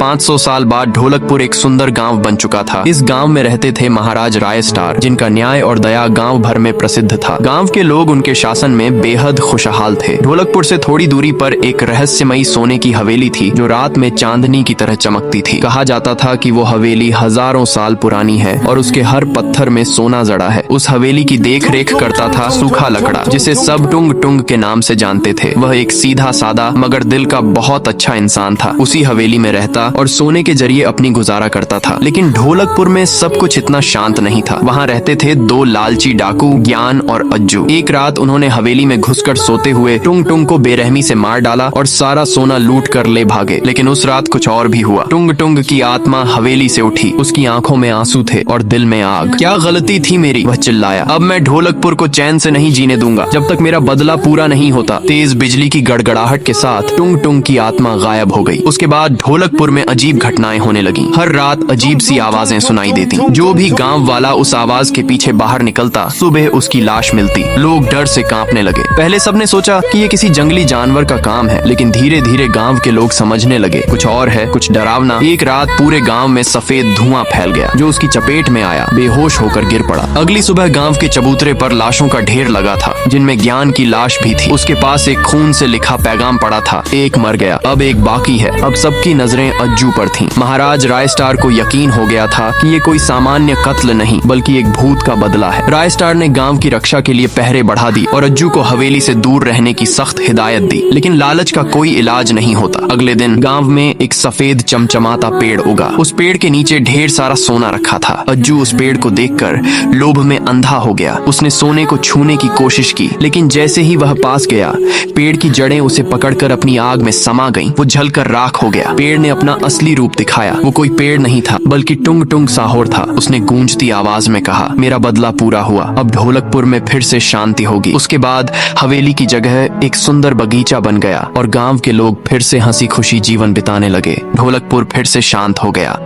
500 साल बाद ढोलकपुर एक सुंदर गांव बन चुका था। इस गांव में रहते थे महाराज रायस्टार, जिनका न्याय और दया गांव भर में प्रसिद्ध था। गांव के लोग उनके शासन में बेहद खुशहाल थे। ढोलकपुर से थोड़ी दूरी पर एक रहस्यमयी सोने की हवेली थी, जो रात में चांदनी की तरह चमकती थी। कहा जाता था कि वो हवेली हजारों साल पुरानी है और उसके हर पत्थर में सोना जड़ा है। उस हवेली की देख रेख करता था सूखा लकड़ा, जिसे सब टुंग टुंग के नाम से जानते थे। वह एक सीधा सादा मगर दिल का बहुत अच्छा इंसान था। उसी हवेली में रहता और सोने के जरिए अपनी गुजारा करता था। लेकिन ढोलकपुर में सब कुछ इतना शांत नहीं था। वहाँ रहते थे दो लालची डाकू, ज्ञान और अज्जू। एक रात उन्होंने हवेली में घुसकर सोते हुए टुंग टुंग को बेरहमी से मार डाला और सारा सोना लूट कर ले भागे। लेकिन उस रात कुछ और भी हुआ। टुंग टुंग की आत्मा हवेली से उठी। उसकी आंखों में आंसू थे और दिल में आग। क्या गलती थी मेरी, वह चिल्लाया। अब मैं ढोलकपुर को चैन से नहीं जीने दूंगा जब तक मेरा बदला पूरा नहीं होता। तेज बिजली की गड़गड़ाहट के साथ टुंग टुंग की आत्मा गायब हो गई। उसके बाद ढोलकपुर में अजीब घटनाएं होने लगी। हर रात अजीब सी आवाजें सुनाई देती। जो भी गांव वाला उस आवाज के पीछे बाहर निकलता, सुबह उसकी लाश मिलती। लोग डर से कांपने लगे। पहले सबने सोचा कि ये किसी जंगली जानवर का काम है, लेकिन धीरे धीरे गांव के लोग समझने लगे कुछ और है, कुछ डरावना। एक रात पूरे गांव में सफेद धुआं फैल गया, जो उसकी चपेट में आया। बेहोश होकर गिर पड़ा। अगली सुबह गांव के चबूतरे पर लाशों का ढेर लगा था, जिनमें ज्ञान की लाश भी थी। उसके पास एक खून से लिखा पैगाम पड़ा था, एक मर गया, अब एक बाकी है। अब सबकी नजरें अज्जू पर थीं। महाराज रायस्टार को यकीन हो गया था कि ये कोई सामान्य कत्ल नहीं, बल्कि एक भूत का बदला है। रायस्टार ने गांव की रक्षा के लिए पहरे बढ़ा दी और अज्जू को हवेली से दूर रहने की सख्त हिदायत दी। लेकिन लालच का कोई इलाज नहीं होता। अगले दिन गांव में एक सफेद चमचमाता पेड़ उगा। उस पेड़ के नीचे ढेर सारा सोना रखा था। अज्जू उस पेड़ को देखकर लोभ में अंधा हो गया। उसने सोने को छूने की कोशिश की, लेकिन जैसे ही वह पास गया, पेड़ की जड़ें उसे पकड़कर अपनी आग में समा गईं। वो जलकर राख हो गया। पेड़ ने अपना असली रूप दिखाया। वो कोई पेड़ नहीं था, बल्कि टुंग टुंग साहोर था। उसने गूंजती आवाज में कहा, मेरा बदला पूरा हुआ, अब ढोलकपुर में फिर से शांति होगी। उसके बाद हवेली की जगह एक सुंदर बगीचा बन गया और गांव के लोग फिर से हंसी खुशी जीवन बिताने लगे। ढोलकपुर फिर से शांत हो गया।